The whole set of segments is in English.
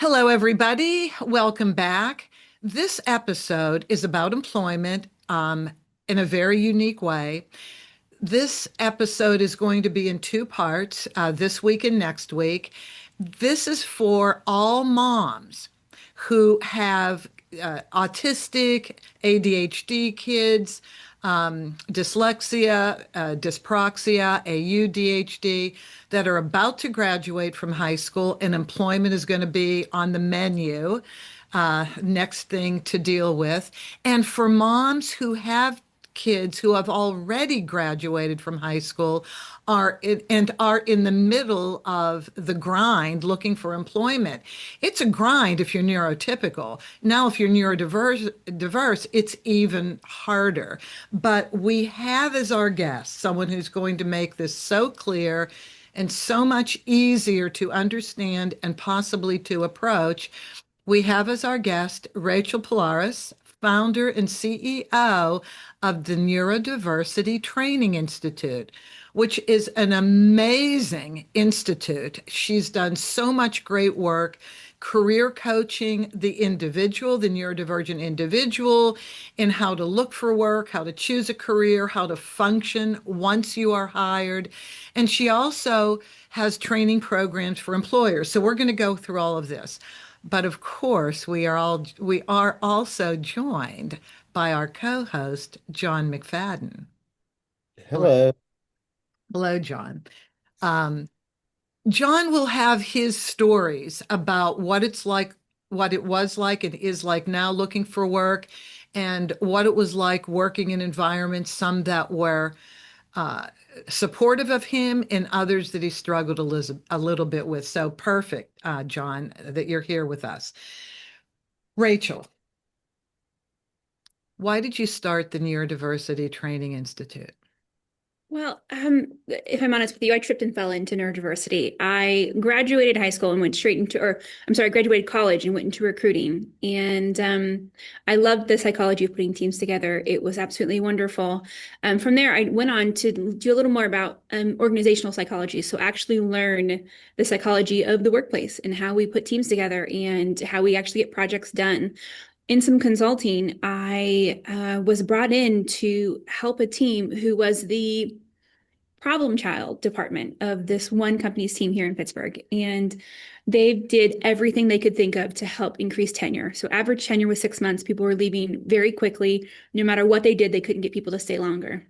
Hello, everybody. Welcome back. This episode is about employment in a very unique way. This episode is going to be in two parts, this week and next week. This is for all moms who have autistic, ADHD kids, dyslexia, dyspraxia, AUDHD that are about to graduate from high school, and employment is going to be on the menu. Next thing to deal with. And for moms who have kids who have already graduated from high school and are in the middle of the grind looking for employment. It's a grind if you're neurotypical. Now, if you're neurodiverse, it's even harder. But we have as our guest someone who's going to make this so clear and so much easier to understand and possibly to approach. We have as our guest Racheal Pallares, founder and CEO of the Neurodiversity Training Institute, which is an amazing institute. She's done so much great work, career coaching the individual, the neurodivergent individual, in how to look for work, how to choose a career, how to function once you are hired. And she also has training programs for employers. So we're going to go through all of this. But of course, we are also joined by our co-host, John McFadden. Hello, Hello. hello, John. Um, John will have his stories about what it's like, what it was like and is like now looking for work, and what it was like working in environments, some that were uh, supportive of him and others that he struggled a little bit with. So perfect, John, that you're here with us. Racheal, why did you start the Neurodiversity Training Institute? If I'm honest with you, I tripped and fell into neurodiversity. I graduated high school and went straight into, or I'm sorry, I graduated college and went into recruiting. And I loved the psychology of putting teams together. It was absolutely wonderful. From there, I went on to do a little more about organizational psychology. So actually learn the psychology of the workplace and how we put teams together and how we actually get projects done. In some consulting, I was brought in to help a team who was the problem child department of this one company's team here in Pittsburgh. And they did everything they could think of to help increase tenure. So average tenure was 6 months. People were leaving very quickly. No matter what they did, they couldn't get people to stay longer.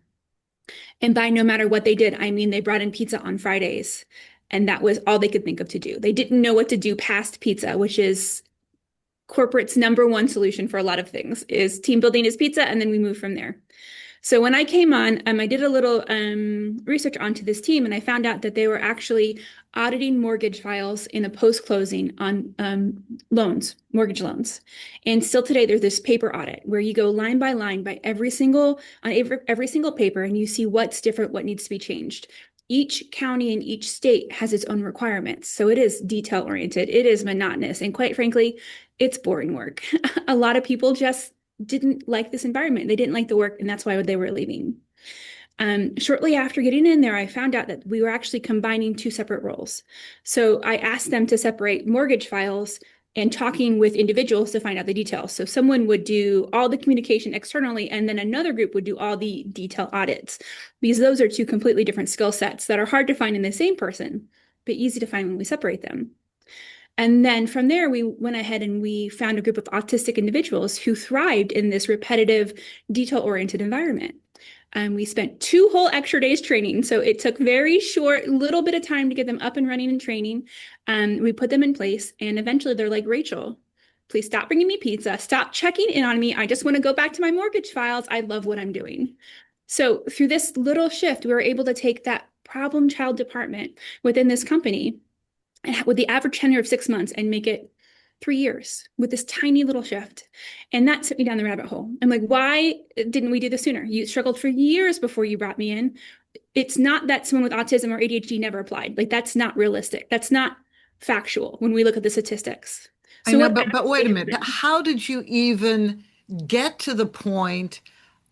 And by no matter what they did, I mean they brought in pizza on Fridays. And that was all they could think of to do. They didn't know what to do past pizza, which is corporate's number one solution for a lot of things is team building is pizza, and then we move from there. So when I came on, I did a little research onto this team, and I found out that they were actually auditing mortgage files in a post-closing on loans, mortgage loans. And still today, there's this paper audit where you go line by line by every single paper, and you see what's different, what needs to be changed. Each county and each state has its own requirements. So it is detail oriented, it is monotonous, and quite frankly, it's boring work. A lot of people just didn't like this environment. They didn't like the work, and that's why they were leaving. Shortly after getting in there, I found out that we were actually combining two separate roles. So I asked them to separate mortgage files and talking with individuals to find out the details. So someone would do all the communication externally, and then another group would do all the detail audits, because those are two completely different skill sets that are hard to find in the same person, but easy to find when we separate them. And then from there, we went ahead and we found a group of autistic individuals who thrived in this repetitive, detail-oriented environment. And we spent 2 whole extra days training. So it took very short, little bit of time to get them up and running and training. We put them in place. And eventually they're like, Racheal, please stop bringing me pizza. Stop checking in on me. I just want to go back to my mortgage files. I love what I'm doing. So through this little shift, we were able to take that problem child department within this company with the average tenure of 6 months and make it 3 years with this tiny little shift. And that sent me down the rabbit hole. I'm like, why didn't we do this sooner? You struggled for years before you brought me in. It's not that someone with autism or ADHD never applied. Like, that's not realistic. That's not factual when we look at the statistics. I So know, what but wait a actually minute. happened? How did you even get to the point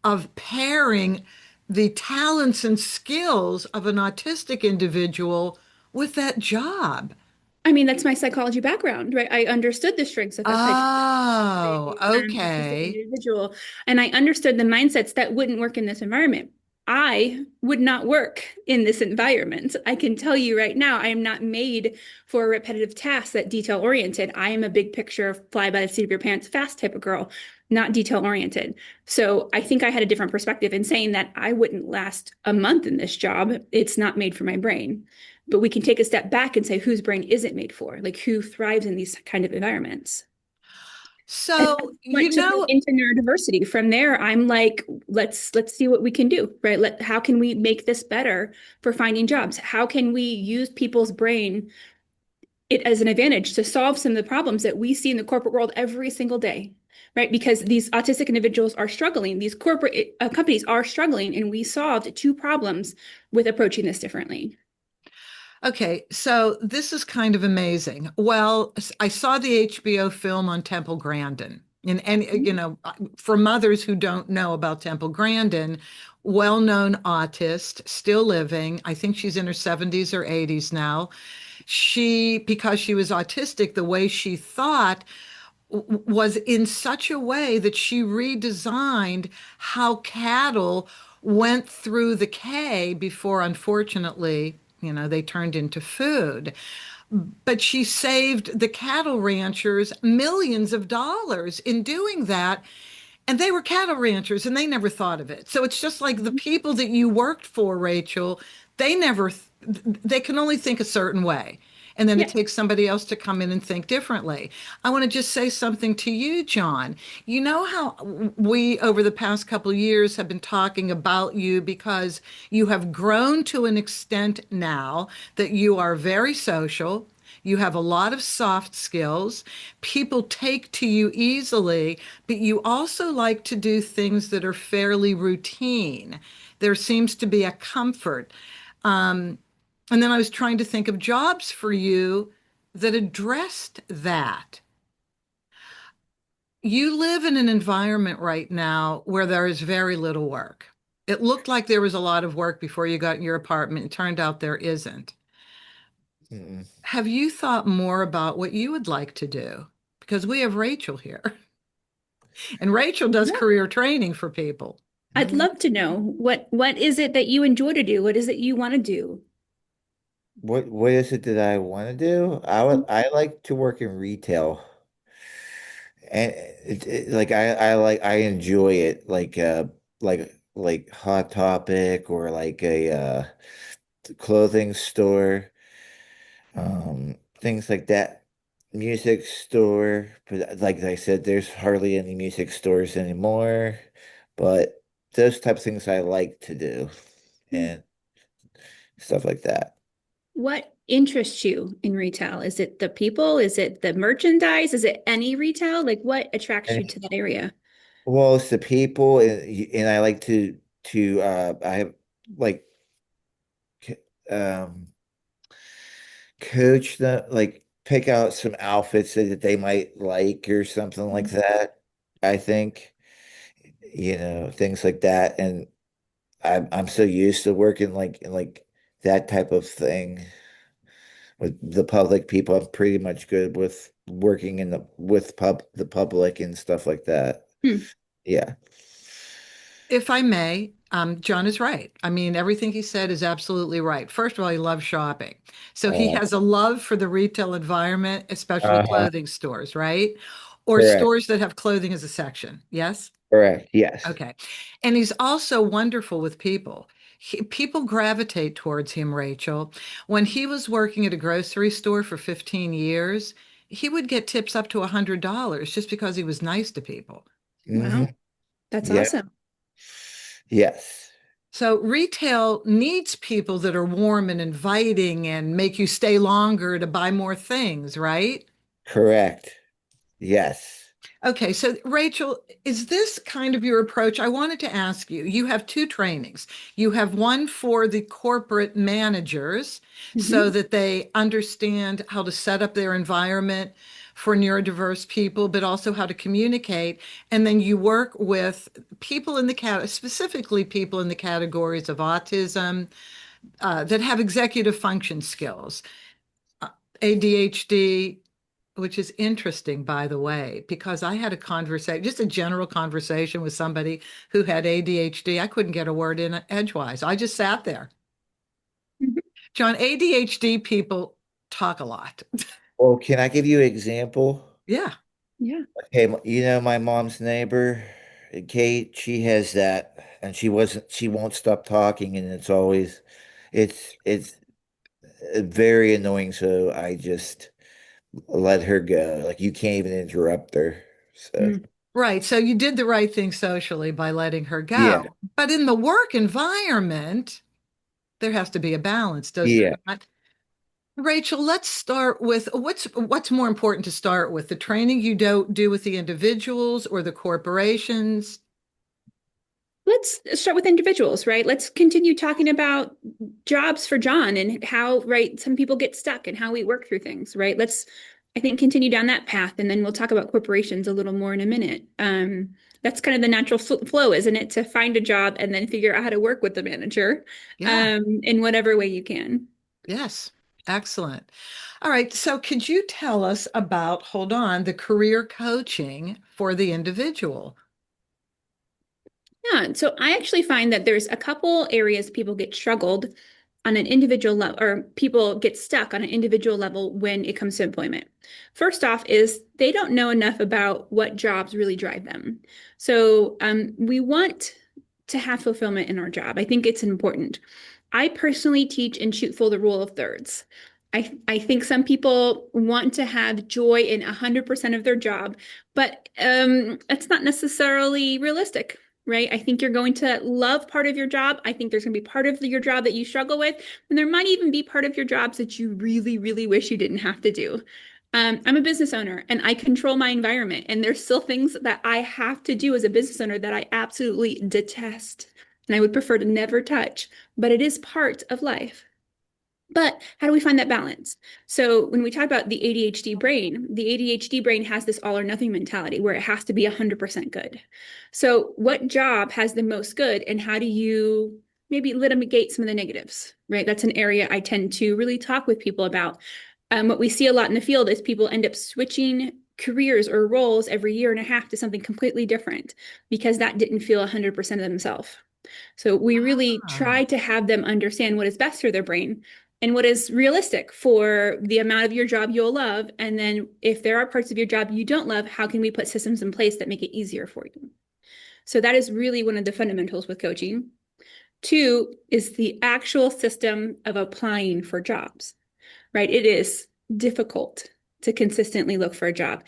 of pairing the talents and skills of an autistic individual with that job? I mean, that's my psychology background, right? I understood the strengths of a psychotic Oh, autistic okay. individual, and I understood the mindsets that wouldn't work in this environment. I would not work in this environment. I can tell you right now, I am not made for repetitive tasks that detail oriented. I am a big picture, fly by the seat of your pants, fast type of girl, not detail oriented. So I think I had a different perspective in saying that I wouldn't last a month in this job. It's not made for my brain. But we can take a step back and say whose brain is it made for? Like who thrives in these kind of environments? And I So, went to look into neurodiversity. From there, I'm like, let's see what we can do, right? How can we make this better for finding jobs? How can we use people's brain it as an advantage to solve some of the problems that we see in the corporate world every single day, right? Because these autistic individuals are struggling, these corporate companies are struggling, and we solved two problems with approaching this differently. okay, so this is kind of amazing. Well, I saw the HBO film on Temple Grandin. And for mothers who don't know about Temple Grandin, well-known artist, still living. I think she's in her 70s or 80s now. Because she was autistic, the way she thought was in such a way that she redesigned how cattle went through the K before, unfortunately, they turned into food. But she saved the cattle ranchers millions of dollars in doing that. And they were cattle ranchers and they never thought of it. So it's just like the people that you worked for, Racheal, they never, they can only think a certain way. And then it Yeah. takes somebody else to come in and think differently. I want to just say something to you, John. You know how we, over the past couple of years, have been talking about you because you have grown to an extent now that you are very social. You have a lot of soft skills. People take to you easily, but you also like to do things that are fairly routine. There seems to be a comfort. Um, and then I was trying to think of jobs for you that addressed that. You live in an environment right now where there is very little work. It looked like there was a lot of work before you got in your apartment. It turned out there isn't. Mm-mm. Have you thought more about what you would like to do? Because we have Racheal here, and Racheal does Yeah. career training for people. I'd love to know what is it that you enjoy to do? What is it you want to do? What is it that I want to do? I like to work in retail, and like I enjoy it, like Hot Topic or like a clothing store, things like that. Music store, but like I said, there's hardly any music stores anymore. But those type of things I like to do, and stuff like that. What interests you in retail? Is it the people? Is it the merchandise? Is it any retail? Like what attracts you And to that area? well, it's the people, and I like to I have like c- um coach them, like pick out some outfits that they might like or something like that. I think, things like that. And I'm so used to working like that type of thing with the public people. I'm pretty much good with working in the public and stuff like that. Hmm. Yeah. If I may, John is right. I mean, everything he said is absolutely right. First of all, he loves shopping. So he Uh, has a love for the retail environment, especially uh-huh. clothing stores, right? Or Correct. stores that have clothing as a section. Yes? Correct. Yes. Okay. And he's also wonderful with people. People gravitate towards him, Racheal. When he was working at a grocery store for 15 years, he would get tips up to $100 just because he was nice to people. Hmm. Wow, that's Yeah. awesome. Yes. So retail needs people that are warm and inviting and make you stay longer to buy more things, right? Correct. Yes. Okay, so Racheal, is this kind of your approach? I wanted to ask you, you have two trainings. You have one for the corporate managers so Mhm. that they understand how to set up their environment for neurodiverse people, but also how to communicate. And then you work with people in the specifically people in the categories of autism, that have executive function skills. ADHD, which is interesting, by the way, because I had a conversation, just a general conversation with somebody who had ADHD. I couldn't get a word in edgewise. I just sat there. Mhm. John, ADHD people talk a lot. Well, can I give you an example? Yeah. Yeah. Okay, you know my mom's neighbor, Kate, she has that, and she won't stop talking, and it's very annoying, so I just let her go. Like you can't even interrupt her. So Mm. Right. So you did the right thing socially by letting her yeah, go. But in the work environment, there has to be a balance, does there yeah. not? Rachel, let's start with what's more important to start with, the training you do with the individuals or the corporations? Let's start with individuals, right? Let's continue talking about jobs for John and how, right, some people get stuck and how we work through things, right? Let's, I think, continue down that path, and then we'll talk about corporations a little more in a minute. That's kind of the natural flow, isn't it? To find a job and then figure out how to work with the manager, Yeah. in whatever way you can. Yes. Excellent. All right. So could you tell us about, hold on, the career coaching for the individual? Yeah, so I actually find that there's a couple areas people get struggled on an individual level, or people get stuck on an individual level when it comes to employment. First off, is they don't know enough about what jobs really drive them. So we want to have fulfillment in our job. I think it's important. I personally teach and shoot for the rule of thirds. I think some people want to have joy in 100% of their job, but that's not necessarily realistic, right? I think you're going to love part of your job. I think there's going to be part of your job that you struggle with, and there might even be part of your jobs that you really, really wish you didn't have to do. I'm a business owner and I control my environment, and there's still things that I have to do as a business owner that I absolutely detest and I would prefer to never touch, but it is part of life. But how do we find that balance? So when we talk about the ADHD brain has this all or nothing mentality where it has to be 100% good. So what job has the most good, and how do you maybe mitigate some of the negatives, right? That's an area I tend to really talk with people about. What we see a lot in the field is people end up switching careers or roles every year and a half to something completely different because that didn't feel 100% of themselves. So we really Ah, try to have them understand what is best for their brain and what is realistic for the amount of your job you'll love. And then if there are parts of your job you don't love, how can we put systems in place that make it easier for you? So that is really one of the fundamentals with coaching. Two is the actual system of applying for jobs, right? It is difficult to consistently look for a job.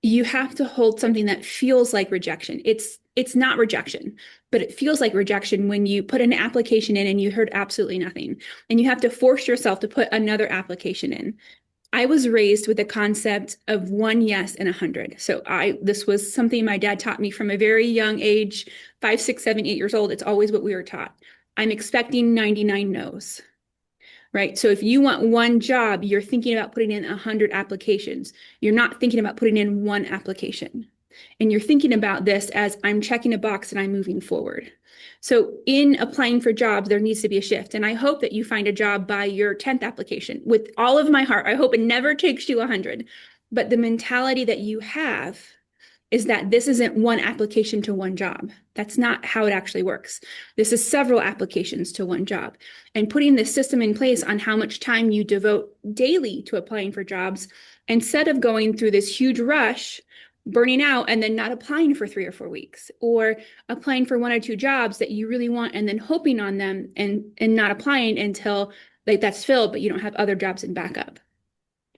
You have to hold something that feels like rejection. It's not rejection, but it feels like rejection when you put an application in and you heard absolutely nothing. And you have to force yourself to put another application in. I was raised with the concept of one yes and 100. So this was something my dad taught me from a very young age, 5, 6, 7, 8 years old. It's always what we were taught. I'm expecting 99 no's, right? So if you want one job, you're thinking about putting in 100 applications. You're not thinking about putting in one application. And you're thinking about this as I'm checking a box and I'm moving forward. So in applying for jobs, there needs to be a shift. And I hope that you find a job by your 10th application. With all of my heart, I hope it never takes you 100. But the mentality that you have is that this isn't one application to one job. That's not how it actually works. This is several applications to one job. And putting this system in place on how much time you devote daily to applying for jobs, instead of going through this huge rush, burning out, and then not applying for 3 or 4 weeks, or applying for 1 or 2 jobs that you really want and then hoping on them and not applying until like that's filled, but you don't have other jobs in backup.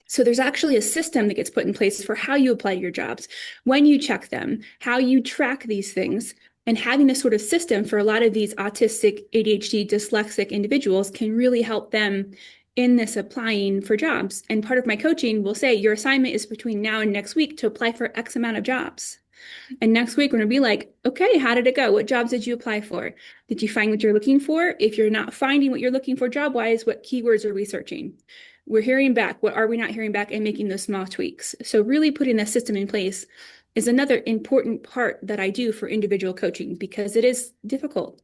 So there's actually a system that gets put in place for how you apply to your jobs, when you check them, how you track these things, and having a sort of system for a lot of these autistic, ADHD, dyslexic individuals can really help them in this applying for jobs. And part of my coaching will say your assignment is between now and next week to apply for X amount of jobs. And next week, we're going to be like, okay, how did it go? What jobs did you apply for? Did you find what you're looking for? If you're not finding what you're looking for job-wise, what keywords are we searching? We're hearing back. What are we not hearing back? And making those small tweaks. So really putting that system in place is another important part that I do for individual coaching because it is difficult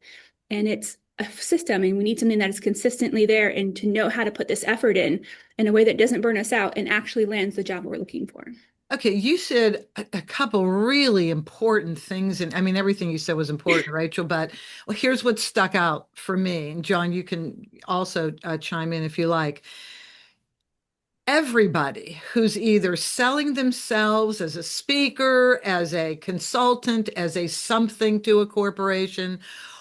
and it's a system, and we need something that is consistently there, and to know how to put this effort in a way that doesn't burn us out and actually lands the job we're looking for. Okay, you said a couple really important things, and I mean everything you said was important, Rachel. But well, here's what stuck out for me, and John, you can also chime in if you like. Everybody who's either selling themselves as a speaker, as a consultant, as a something to a corporation,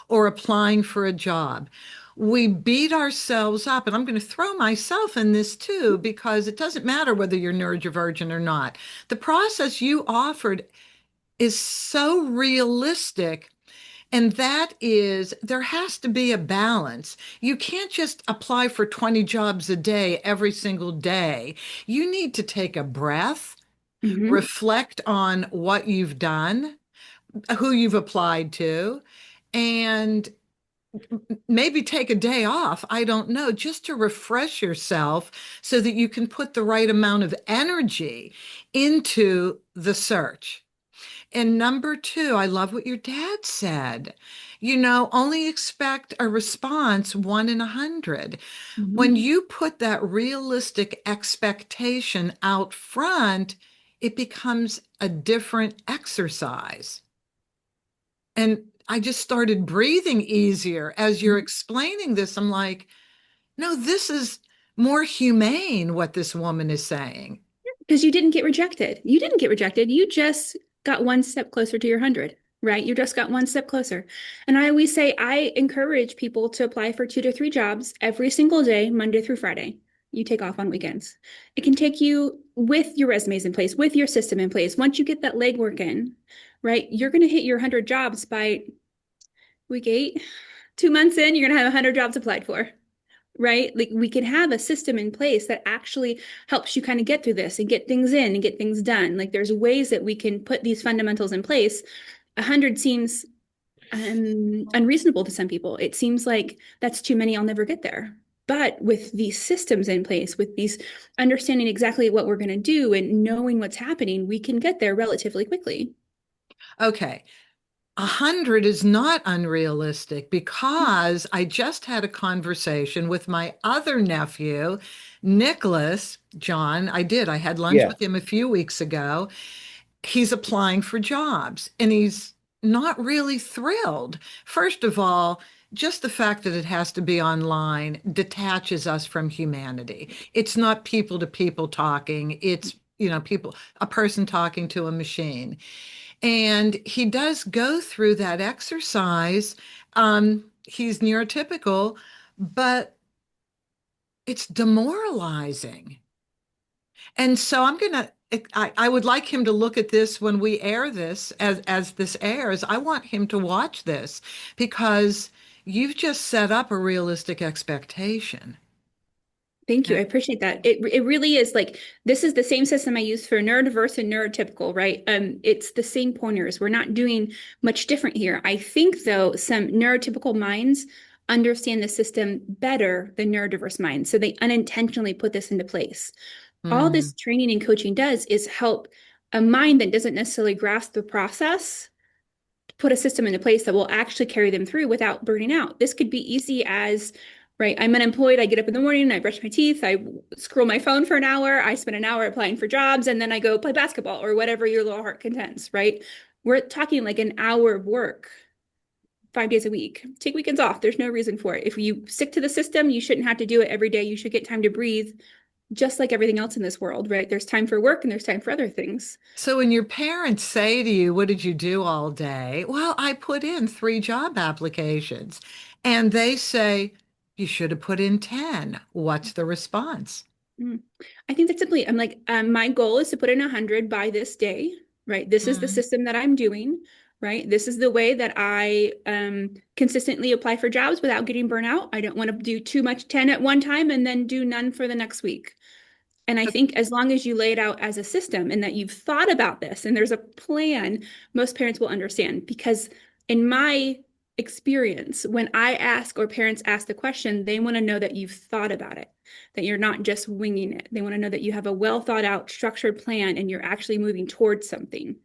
or applying for a job, we beat ourselves up. And I'm going to throw myself in this too, because it doesn't matter whether you're neurodivergent or not. The process you offered is so realistic. And that is, there has to be a balance. You can't just apply for 20 jobs a day every single day. You need to take a breath, Mm-hmm. reflect on what you've done, who you've applied to, and maybe take a day off. I don't know, just to refresh yourself so that you can put the right amount of energy into the search. And number two, I love what your dad said. Only expect a response 1 in 100. When Mm-hmm. you put that realistic expectation out front, it becomes a different exercise. And I just started breathing easier as you're explaining this. I'm like, no, this is more humane what this woman is saying. Because you didn't get rejected. You didn't get rejected. You just got one step closer to your 100, right? You just got one step closer. And I always say, I encourage people to apply for 2 to 3 jobs every single day, Monday through Friday. You take off on weekends. It can take you, with your resumes in place, with your system in place. Once you get that legwork in, right, you're going to hit your 100 jobs by week 8. 2 months in, you're going to have 100 jobs applied for, right? Like, we can have a system in place that actually helps you kind of get through this and get things in and get things done. Like, there's ways that we can put these fundamentals in place. 100 seems unreasonable to some people. It seems like that's too many, I'll never get there. But with these systems in place, with these understanding exactly what we're going to do and knowing what's happening, we can get there relatively quickly. Okay. 100 is not unrealistic because I just had a conversation with my other nephew, Nicholas. John. I did. I had lunch Yeah. with him a few weeks ago. He's applying for jobs and he's not really thrilled. First of all, just the fact that it has to be online detaches us from humanity. It's not people to people talking. It's, people, a person talking to a machine. And he does go through that exercise. He's neurotypical, but it's demoralizing. And so I would like him to look at this when we air this, as this airs. I want him to watch this because you've just set up a realistic expectation. Thank you. I appreciate that. It really is like, this is the same system I use for neurodiverse and neurotypical, right? It's the same pointers. We're not doing much different here. I think though, some neurotypical minds understand the system better than neurodiverse minds. So they unintentionally put this into place. All Hmm. this training and coaching does is help a mind that doesn't necessarily grasp the process put a system into place that will actually carry them through without burning out. This could be easy as, right, I'm unemployed, I get up in the morning, I brush my teeth, I scroll my phone for an hour, I spend an hour applying for jobs, and then I go play basketball or whatever your little heart contents, right? We're talking like an hour of work 5 days a week. Take weekends off. There's no reason for it. If you stick to the system, you shouldn't have to do it every day. You should get time to breathe, just like everything else in this world, right? There's time for work and there's time for other things. So when your parents say to you, "What did you do all day?" Well, I put in 3 job applications. And they say, "You should have put in 10." What's the response? Mm. I think that's simply, I'm like, my goal is to put in 100 by this day, right? This is the Mm. system that I'm doing, right? This is the way that I consistently apply for jobs without getting burnt out. I don't want to do too much 10 at one time and then do none for the next week. And I think as long as you lay it out as a system and that you've thought about this and there's a plan, most parents will understand. Because in my experience, when I ask or parents ask the question, they want to know that you've thought about it, that you're not just winging it. They want to know that you have a well thought out, structured plan and you're actually moving towards something.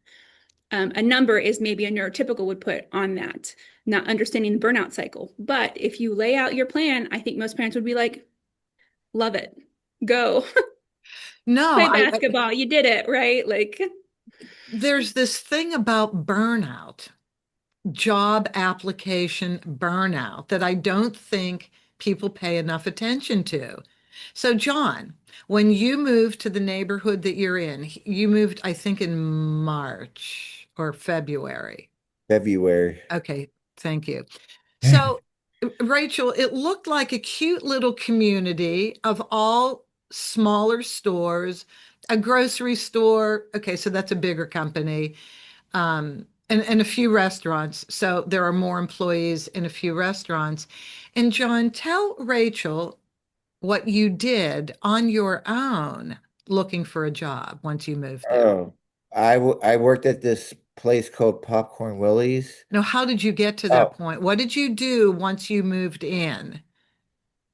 A number is maybe a neurotypical would put on that, not understanding the burnout cycle. But if you lay out your plan, I think most parents would be like, love it. Go No, play basketball. You did it, right? Like, there's this thing about burnout, job application burnout, that I don't think people pay enough attention to. So, John, when you moved to the neighborhood that you're in, you moved, I think, in March or February. February. Okay, thank you. So, Rachel, it looked like a cute little community of all smaller stores, a grocery store. Okay, so that's a bigger company, and a few restaurants. So there are more employees in a few restaurants. And John, tell Rachel what you did on your own looking for a job once you moved there. Oh, I worked at this place called Popcorn Willie's. Now, how did you get to that Oh, point? What did you do once you moved in?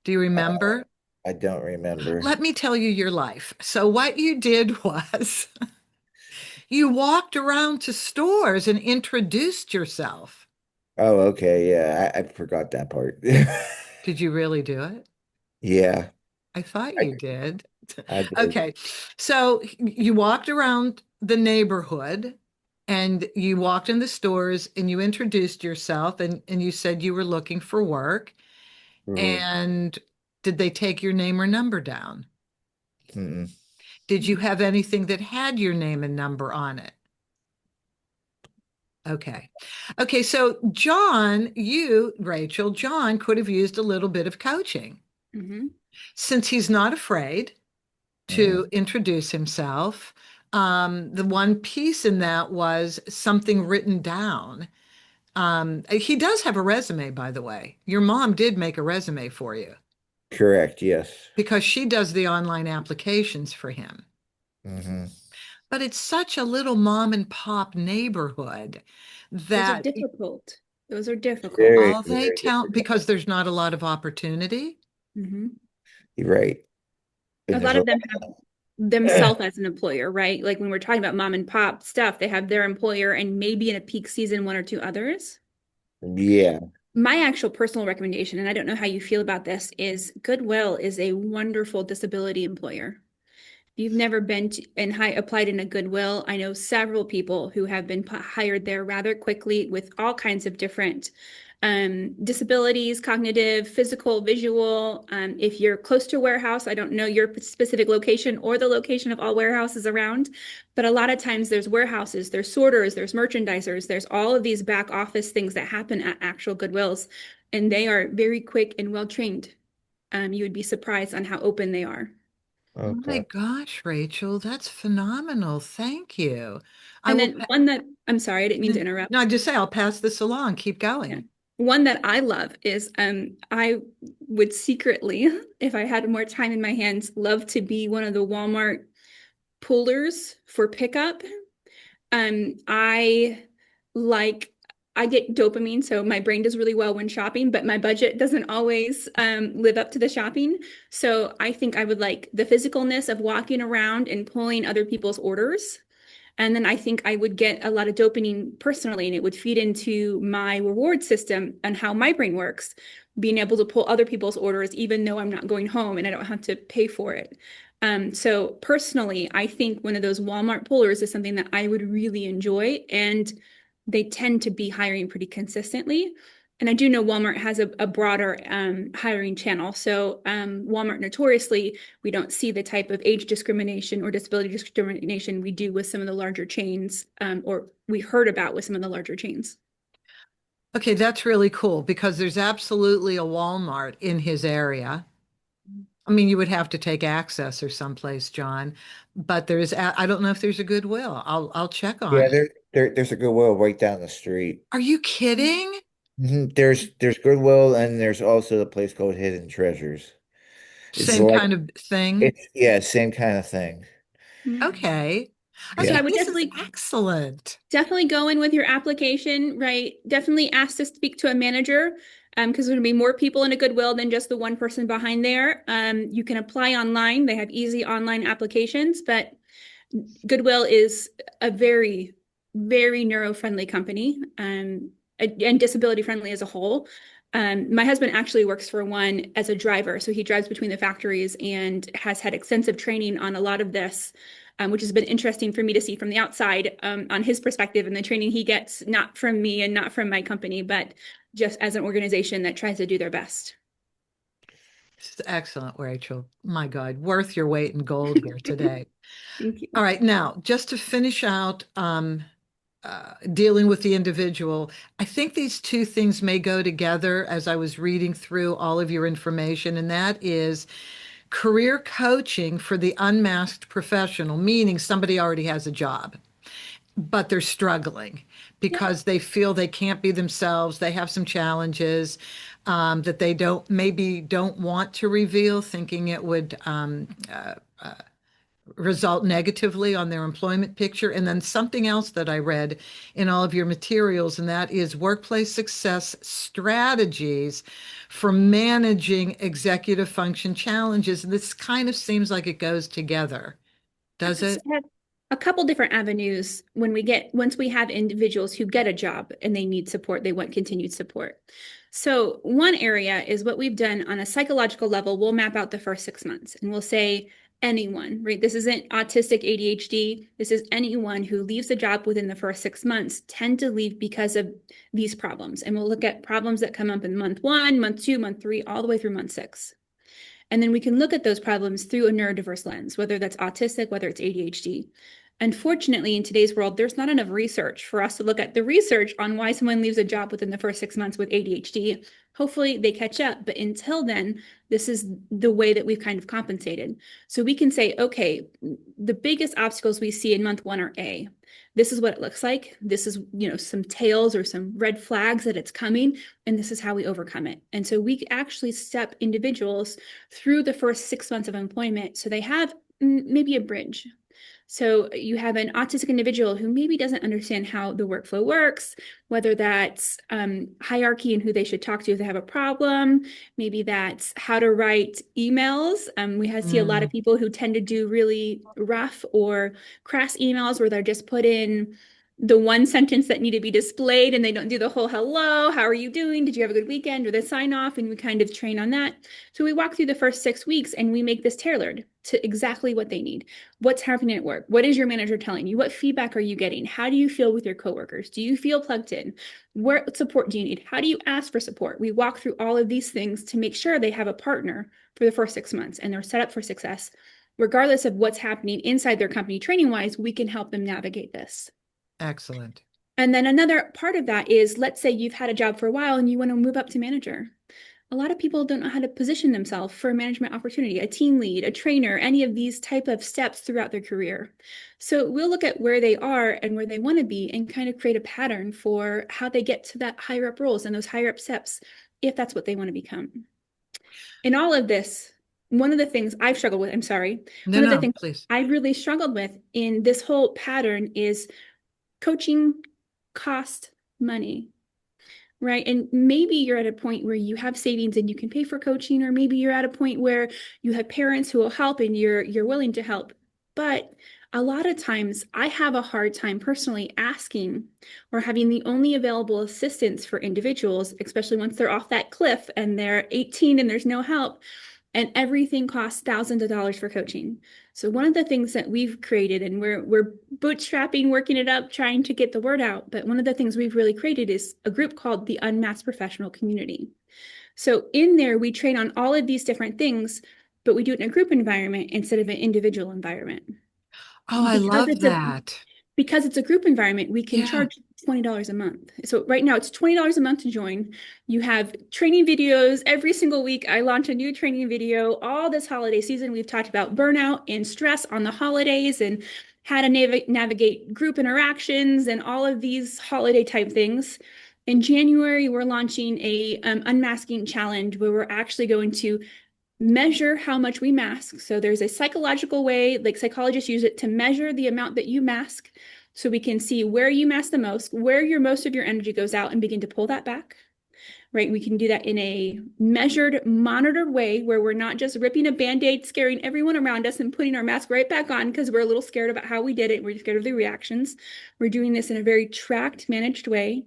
Do you remember? I don't remember. Let me tell you your life. So, what you did was you walked around to stores and introduced yourself. Oh, okay. Yeah, I forgot that part. Did you really do it? Yeah, I thought I, you did. I did. Okay. So you walked around the neighborhood and you walked in the stores and you introduced yourself and you said you were looking for work. Mhm. And did they take your name or number down? Mm-mm. Did you have anything that had your name and number on it? Okay. Okay. So Rachel, John could have used a little bit of coaching mhm. since he's not afraid to Mhm. introduce himself. The one piece in that was something written down. He does have a resume, by the way. Your mom did make a resume for you Correct. Yes. because she does the online applications for him. Hmm. But it's such a little mom and pop neighborhood Those are that difficult. Those are difficult. Very, all they very tell, difficult. because there's not a lot of opportunity. Mhm. You're right. A And there's lot a of them have lot. themselves as an employer, right? Like when we're talking about mom and pop stuff, they have their employer and maybe in a peak season, one or two others. Yeah. My actual personal recommendation, and I don't know how you feel about this, is Goodwill is a wonderful disability employer. If you've never been to, and applied in a Goodwill, I know several people who have been hired there rather quickly with all kinds of different disabilities, cognitive, physical, visual. If you're close to a warehouse, I don't know your specific location or the location of all warehouses around, but a lot of times there's warehouses, there's sorters, there's merchandisers, there's all of these back office things that happen at actual Goodwills, and they are very quick and well trained. You would be surprised on how open they are. Oh my Okay. gosh, Rachel, that's phenomenal. Thank you. I And will, then one that, I'm sorry, I didn't mean to no, interrupt. I just say I'll pass this along. Keep Yeah. going. One that I love is I would secretly, if I had more time in my hands, love to be one of the Walmart pullers for pickup. I like I get dopamine, so my brain does really well when shopping, but my budget doesn't always live up to the shopping. So I think I would like the physicalness of walking around and pulling other people's orders. And then I think I would get a lot of dopamine personally, and it would feed into my reward system and how my brain works, being able to pull other people's orders, even though I'm not going home and I don't have to pay for it. So personally, I think one of those Walmart pullers is something that I would really enjoy, and they tend to be hiring pretty consistently. And I do know Walmart has a broader hiring channel. So Walmart notoriously, we don't see the type of age discrimination or disability discrimination we do with some of the larger chains, or we heard about with some of the larger chains. Okay, that's really cool because there's absolutely a Walmart in his area. I mean, you would have to take Access or someplace, John, but I don't know if there's a Goodwill. I'll check on Yeah, it. there's a Goodwill right down the street. Are you kidding? There's Goodwill and there's also a place called Hidden Treasures. It's Same like kind of thing? it's yeah, same kind of thing. Okay. So I Yeah. Okay, would this is definitely excellent. definitely go in with your application, right? Definitely ask to speak to a manager, because there's going to be more people in a Goodwill than just the one person behind there. You can apply online. They have easy online applications, but Goodwill is a very very neuro-friendly company, and disability friendly as a whole. My husband actually works for one as a driver. So he drives between the factories and has had extensive training on a lot of this, which has been interesting for me to see from the outside, on his perspective and the training he gets, not from me and not from my company, but just as an organization that tries to do their best. It's excellent, Rachel. My God, worth your weight in gold here today. Thank you. All right, now just to finish out dealing with the individual, I think these two things may go together as I was reading through all of your information, and that is career coaching for the unmasked professional, meaning somebody already has a job, but they're struggling Yep. because they feel they can't be themselves. They have some challenges that they don't want to reveal, thinking it would result negatively on their employment picture. And then something else that I read in all of your materials, and that is workplace success strategies for managing executive function challenges. And this kind of seems like it goes together, does So it? I have a couple different avenues once we have individuals who get a job and they need support, they want continued support. So one area is what we've done on a psychological level. We'll map out the first 6 months and we'll say anyone, right? This isn't autistic ADHD. This is anyone who leaves a job within the first 6 months tend to leave because of these problems. And we'll look at problems that come up in month 1, month 2, month 3, all the way through month 6. And then we can look at those problems through a neurodiverse lens, whether that's autistic, whether it's ADHD. Unfortunately, in today's world, there's not enough research for us to look at the research on why someone leaves a job within the first 6 months with ADHD. Hopefully they catch up, but until then, this is the way that we've kind of compensated. So we can say, okay, the biggest obstacles we see in month 1 are A. This is what it looks like. This is, some tails or some red flags that it's coming, and this is how we overcome it. And so we actually step individuals through the first 6 months of employment so they have maybe a bridge. So you have an autistic individual who maybe doesn't understand how the workflow works, whether that's hierarchy and who they should talk to if they have a problem. Maybe that's how to write emails. We see a lot of people who tend to do really rough or crass emails where they're just put in the one sentence that need to be displayed and they don't do the whole hello, how are you doing? Did you have a good weekend? Or the sign off, and we kind of train on that. So we walk through the first 6 weeks and we make this tailored to exactly what they need. What's happening at work? What is your manager telling you? What feedback are you getting? How do you feel with your coworkers? Do you feel plugged in? What support do you need? How do you ask for support? We walk through all of these things to make sure they have a partner for the first 6 months and they're set up for success. Regardless of what's happening inside their company training wise, we can help them navigate this. Excellent. And then another part of that is, let's say you've had a job for a while and you want to move up to manager. A lot of people don't know how to position themselves for a management opportunity, a team lead, a trainer, any of these type of steps throughout their career. So we'll look at where they are and where they want to be and kind of create a pattern for how they get to that higher up roles and those higher up steps, if that's what they want to become. In all of this, one of the things I've struggled with, one of the things Please. I've really struggled with in this whole pattern is coaching cost money, right? And maybe you're at a point where you have savings and you can pay for coaching, or maybe you're at a point where you have parents who will help and you're willing to help. But a lot of times I have a hard time personally asking or having the only available assistance for individuals, especially once they're off that cliff and they're 18 and there's no help. And everything costs thousands of dollars for coaching. So one of the things that we've created, and we're bootstrapping, working it up, trying to get the word out, but one of the things we've really created is a group called the Unmasked Professional Community. So in there, we train on all of these different things, but we do it in a group environment instead of an individual environment. Oh, I love that. Because it's a group environment, we can Yeah. charge $20 a month. So right now it's $20 a month to join. You have training videos every single week. I launch a new training video. All this holiday season, we've talked about burnout and stress on the holidays and how to navigate group interactions and all of these holiday type things. In January, we're launching a unmasking challenge where we're actually going to measure how much we mask. So there's a psychological way, like psychologists use it to measure the amount that you mask, so we can see where you mask the most, where most of your energy goes out, and begin to pull that back. right? We can do that in a measured, monitored way where we're not just ripping a Band-Aid, scaring everyone around us and putting our mask right back on because we're a little scared about how we did it. We're scared of the reactions. We're doing this in a very tracked, managed way.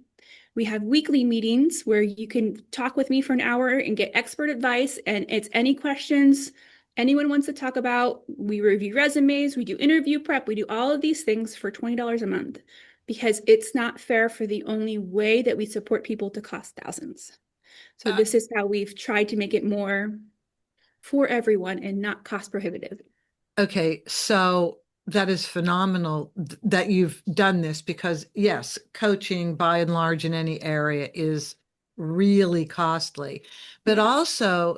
We have weekly meetings where you can talk with me for an hour and get expert advice, and it's any questions anyone wants to talk about. We review resumes, we do interview prep, we do all of these things for $20 a month because it's not fair for the only way that we support people to cost thousands. So this is how we've tried to make it more for everyone and not cost prohibitive. Okay, so that is phenomenal that you've done this because, yes, coaching by and large in any area is really costly. But also,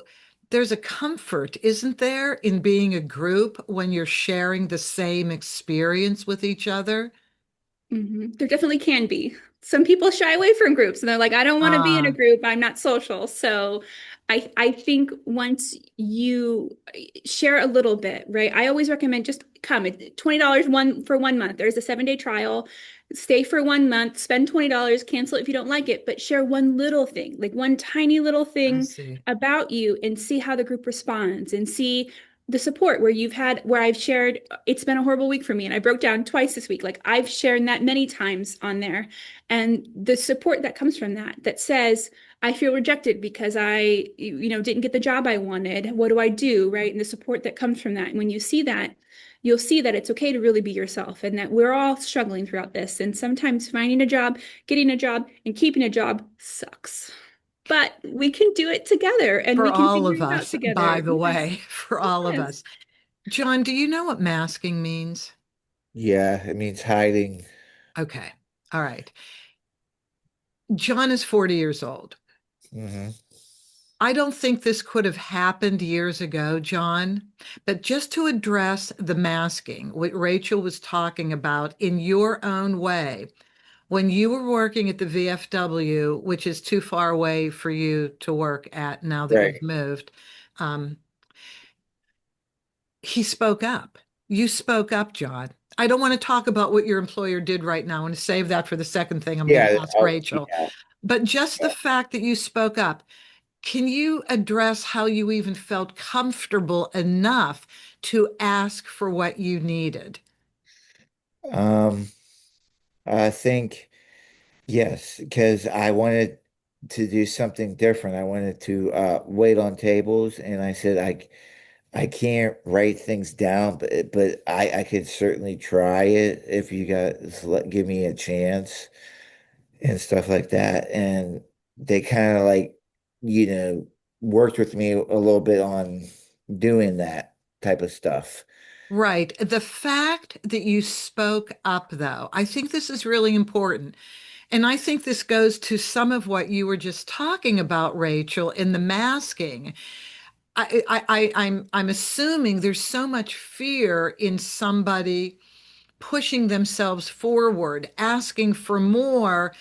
there's a comfort, isn't there, in being a group when you're sharing the same experience with each other? There definitely can be. Some people shy away from groups and they're like, I don't want to be in a group. I'm not social. So I think once you share a little bit, right? I always recommend just come. It's $20 for 1 month. There's a 7-day trial. Stay for 1 month, spend $20, cancel it if you don't like it, but share one little thing, like one tiny little I thing see. about you and see how the group responds and see the support where I've shared, it's been a horrible week for me and I broke down twice this week. Like I've shared that many times on there. And the support that comes from that says, I feel rejected because I, didn't get the job I wanted. What do I do? Right. And the support that comes from that. And when you see that, you'll see that it's okay to really be yourself and that we're all struggling throughout this. And sometimes finding a job, getting a job, and keeping a job sucks. But we can do it together and For we can all figure of it out us, by together. the Yes. way, for all of Yes. us. John, do you know what masking means? Yeah, it means hiding. Okay. All right. John is 40 years old. Hmm. I don't think this could have happened years ago, John, but just to address the masking, what Racheal was talking about in your own way, when you were working at the VFW, which is too far away for you to work at now that Right. you've moved, um, he spoke up. You spoke up, John. I don't want to talk about what your employer did right now. I want to save that for the second thing I'm going Yeah. to ask Racheal. Yeah. But just the Yeah. fact that you spoke up, can you address how you even felt comfortable enough to ask for what you needed? Um, I think yes, because I wanted to do something different. I wanted to wait on tables, and I said I can't write things down, but I could certainly try it if you guys give me a chance and stuff like that. And they kind of like, you know, worked with me a little bit on doing that type of stuff. Right. The fact that you spoke up, though, I think this is really important. And I think this goes to some of what you were just talking about, Racheal, in the masking. I'm assuming there's so much fear in somebody pushing themselves forward, asking for more,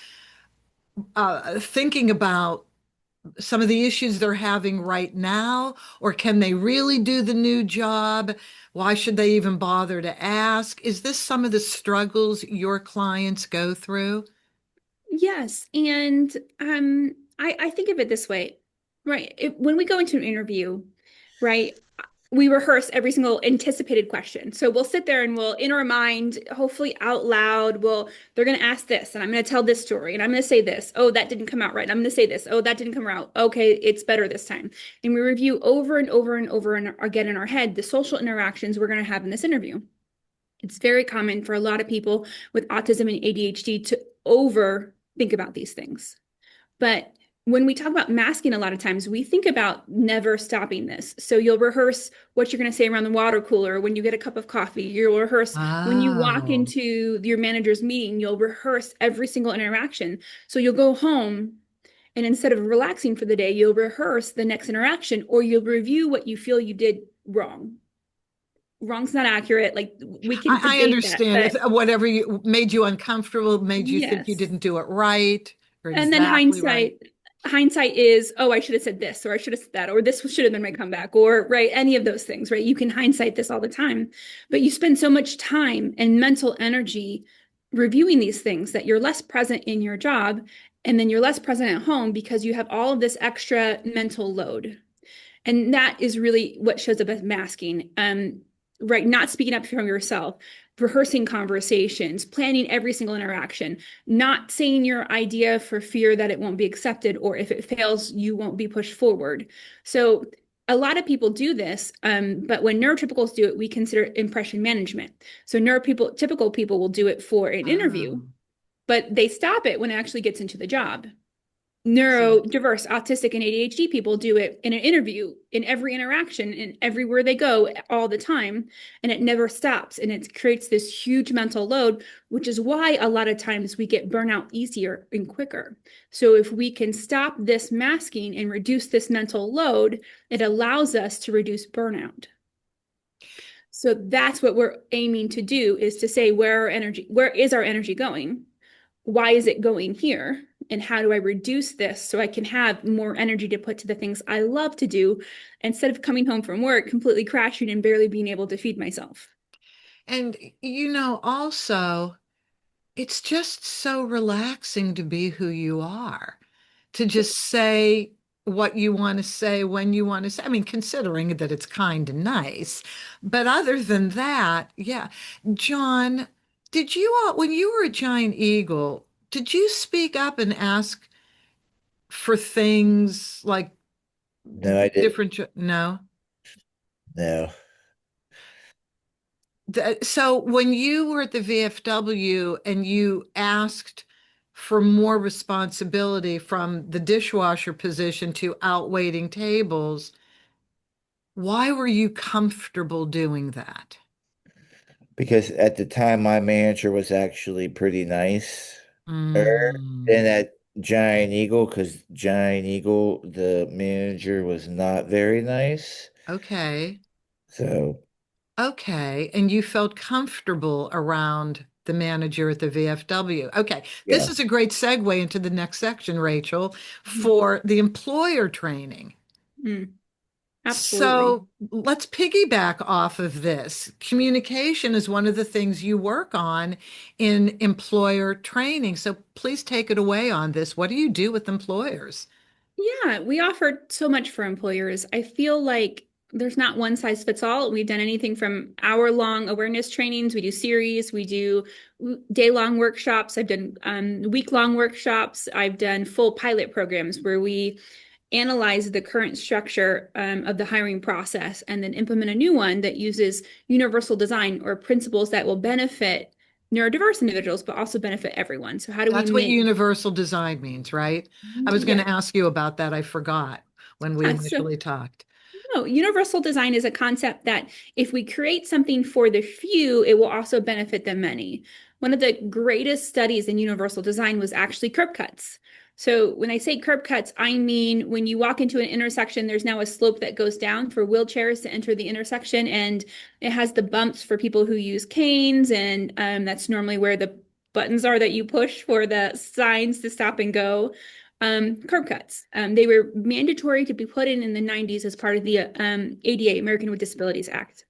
thinking about some of the issues they're having right now, or can they really do the new job? Why should they even bother to ask? Is this some of the struggles your clients go through? Yes. And I think of it this way, right? When we go into an interview, right, we rehearse every single anticipated question. So we'll sit there and we'll, in our mind, hopefully out loud, they're going to ask this, and I'm going to tell this story, and I'm going to say this. Oh, that didn't come out right. I'm going to say this. Oh, that didn't come out. Okay, it's better this time. And we review over and over and over and again in our head the social interactions we're going to have in this interview. It's very common for a lot of people with autism and ADHD to over think about these things. But when we talk about masking, a lot of times we think about never stopping this. So you'll rehearse what you're going to say around the water cooler when you get a cup of coffee. You'll rehearse when you walk Oh, into your manager's meeting. You'll rehearse every single interaction. So you'll go home and instead of relaxing for the day, you'll rehearse the next interaction or you'll review what you feel you did wrong. Wrong's not accurate. Like we can I debate that, understand. but If whatever you made you uncomfortable, made you think you yes. didn't do it right or And then exactly right. hindsight is, oh, I should have said this, or I should have said that, or this should have been my comeback, or right, any of those things, right? You can hindsight this all the time, but you spend so much time and mental energy reviewing these things that you're less present in your job. And then you're less present at home because you have all of this extra mental load. And that is really what shows up as masking. Right, not speaking up from yourself, rehearsing conversations, planning every single interaction, not saying your idea for fear that it won't be accepted, or if it fails, you won't be pushed forward. So a lot of people do this, but when neurotypicals do it, we consider impression management. So typical people will do it for an interview, Oh, but they stop it when it actually gets into the job. see. Neurodiverse, autistic, and ADHD people do it in an interview, in every interaction, and everywhere they go, all the time, and it never stops. And it creates this huge mental load, which is why a lot of times we get burnout easier and quicker. So if we can stop this masking and reduce this mental load, it allows us to reduce burnout. So that's what we're aiming to do, is to say, where is our energy going? Why is it going here? And how do I reduce this so I can have more energy to put to the things I love to do, instead of coming home from work completely crashing and barely being able to feed myself? And also, it's just so relaxing to be who you are, to just say what you want to say when you want to say. I mean, considering that it's kind and nice, but other than that, yeah. John, did you when you were a Giant Eagle, did you speak up and ask for things like No, I didn't. different? No. No, So when you were at the VFW and you asked for more responsibility from the dishwasher position to out waiting tables, why were you comfortable doing that? because at the time my manager was actually pretty nice. Mm, Then at Giant Eagle, because Giant Eagle, the manager was not very nice. okay. So Okay. And you felt comfortable around the manager at the VFW. Okay. This yeah, is a great segue into the next section, Rachel, for the employer training. Mm, absolutely. So let's piggyback off of this. Communication is one of the things you work on in employer training. So please take it away on this. What do you do with employers? Yeah, we offer so much for employers. I feel like there's not one size fits all. We've done anything from hour-long awareness trainings. We do series. We do day-long workshops. I've done week-long workshops. I've done full pilot programs where we analyze the current structure of the hiring process and then implement a new one that uses universal design, or principles that will benefit neurodiverse individuals, but also benefit everyone. So how do we That's what make, universal design means, right? I was going yeah, to ask you about that. I forgot when we so initially talked. no, universal design is a concept that if we create something for the few, it will also benefit the many. One of the greatest studies in universal design was actually curb cuts. So when I say curb cuts, I mean when you walk into an intersection, there's now a slope that goes down for wheelchairs to enter the intersection, and it has the bumps for people who use canes, and that's normally where the buttons are that you push for the signs to stop and go. Curb cuts. They were mandatory to be put in the 90s as part of the ADA, American with Disabilities Act.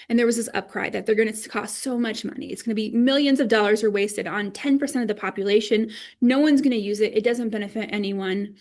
And there was this upcry that they're going to cost so much money. It's going to be millions of dollars are wasted on 10% of the population. No one's going to use it. It doesn't benefit anyone.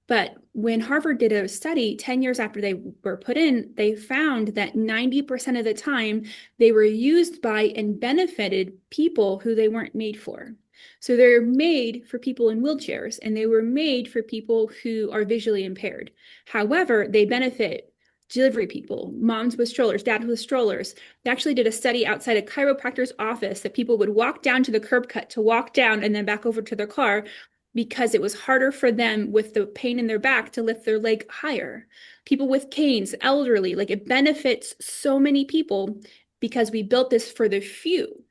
But when Harvard did a study 10 years after they were put in, they found that 90% of the time they were used by and benefited people who they weren't made for. So they're made for people in wheelchairs, and they were made for people who are visually impaired. However, they benefit delivery people, moms with strollers, dads with strollers. They actually did a study outside a chiropractor's office that people would walk down to the curb cut to walk down and then back over to their car, because it was harder for them with the pain in their back to lift their leg higher. People with canes, elderly, like it benefits so many people because we built this for the few.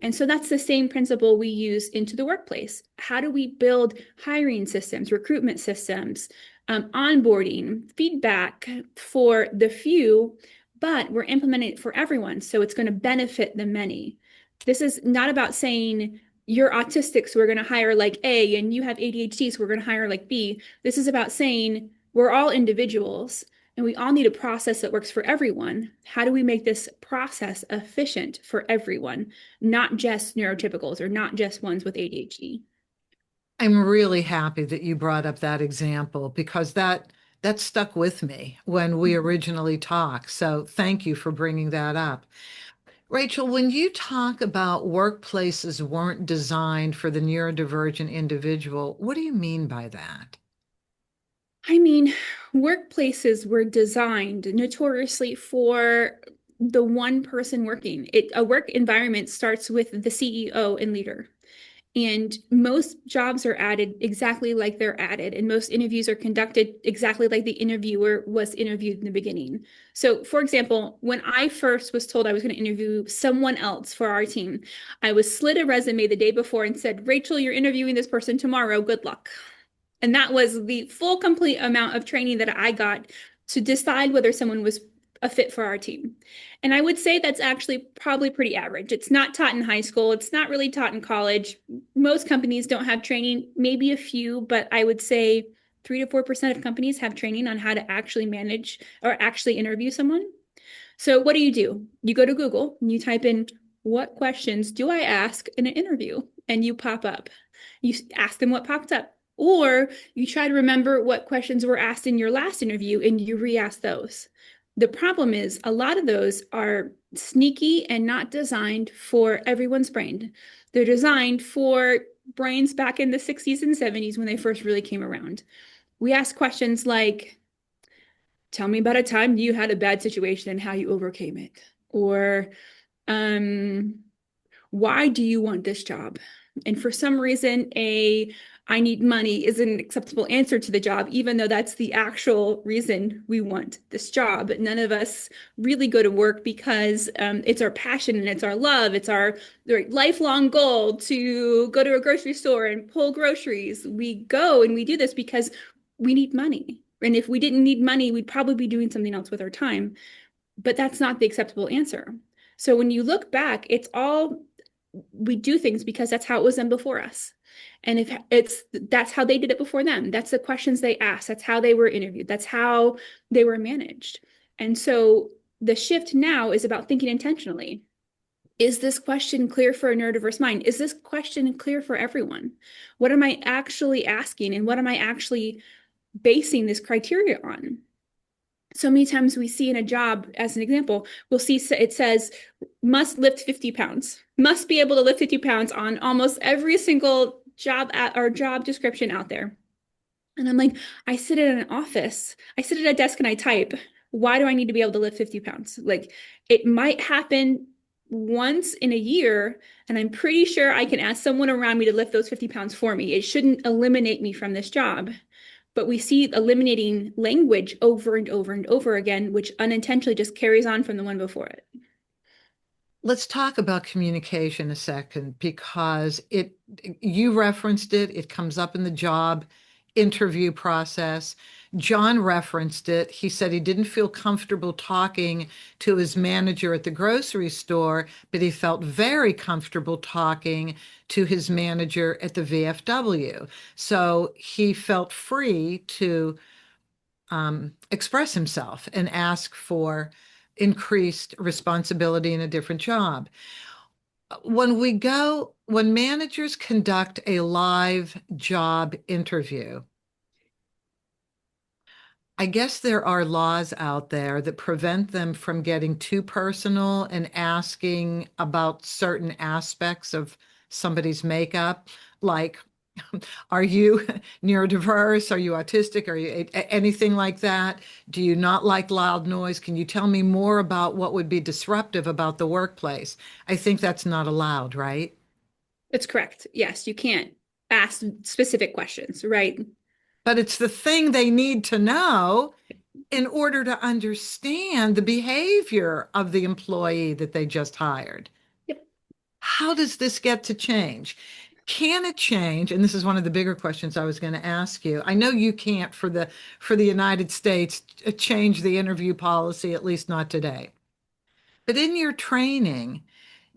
And so that's the same principle we use into the workplace. How do we build hiring systems, recruitment systems, onboarding, feedback for the few, but we're implementing it for everyone. So it's going to benefit the many. This is not about saying you're autistic, so we're going to hire like A, and you have ADHD, so we're going to hire like B. This is about saying we're all individuals and we all need a process that works for everyone. How do we make this process efficient for everyone, not just neurotypicals or not just ones with ADHD? I'm really happy that you brought up that example because that stuck with me when we originally talked. So thank you for bringing that up. Rachel, when you talk about workplaces weren't designed for the neurodivergent individual, what do you mean by that? I mean, workplaces were designed notoriously for the one person working. A work environment starts with the CEO and leader. And most jobs are added exactly like they're added, and most interviews are conducted exactly like the interviewer was interviewed in the beginning. So, for example, when I first was told I was going to interview someone else for our team, I was slid a resume the day before and said, Rachel, you're interviewing this person tomorrow. Good luck. And that was the full, complete amount of training that I got to decide whether someone was a fit for our team. And I would say that's actually probably pretty average. It's not taught in high school, it's not really taught in college. Most companies don't have training, maybe a few, but I would say 3 to 4% of companies have training on how to actually manage or actually interview someone. So, what do? You go to Google and you type in, what questions do I ask in an interview? And you pop up. You ask them what popped up. Or you try to remember what questions were asked in your last interview and you re ask those. The problem is, a lot of those are sneaky and not designed for everyone's brain. They're designed for brains back in the 60s and 70s when they first really came around. We ask questions like, tell me about a time you had a bad situation and how you overcame it. Or, um, why do you want this job? And for some reason, I need money is an acceptable answer to the job, even though that's the actual reason we want this job. None of us really go to work because it's our passion and it's our love. It's our lifelong goal to go to a grocery store and pull groceries. We go and we do this because we need money. And if we didn't need money, we'd probably be doing something else with our time. But that's not the acceptable answer. So when you look back, it's all we do things because that's how it was done before us. And if it's that's how they did it before them, that's the questions they asked, that's how they were interviewed, that's how they were managed. And so the shift now is about thinking intentionally. Is this question clear for a neurodiverse mind? Is this question clear for everyone? What am I actually asking and what am I actually basing this criteria on? So many times we see in a job, as an example, we'll see it says must lift 50 pounds, must be able to lift 50 pounds on almost every single job or job description out there. And I'm like, I sit in an office, I sit at a desk and I type. Why do I need to be able to lift 50 pounds? Like, it might happen once in a year, and I'm pretty sure I can ask someone around me to lift those 50 pounds for me. It shouldn't eliminate me from this job. But we see eliminating language over and over and over again, which unintentionally just carries on from the one before it. Let's talk about communication a second because you referenced it, it comes up in the job interview process. John referenced it. He said he didn't feel comfortable talking to his manager at the grocery store, but he felt very comfortable talking to his manager at the VFW. So he felt free to express himself and ask for increased responsibility in a different job. When managers conduct a live job interview, I guess there are laws out there that prevent them from getting too personal and asking about certain aspects of somebody's makeup, like, are you neurodiverse? Are you autistic? Are you anything like that? Do you not like loud noise? Can you tell me more about what would be disruptive about the workplace? I think that's not allowed, right? That's correct. Yes, you can't ask specific questions, right? But it's the thing they need to know in order to understand the behavior of the employee that they just hired. Yep. How does this get to change? Can it change? And this is one of the bigger questions I was going to ask you. I know you can't for the United States change the interview policy, at least not today. But in your training,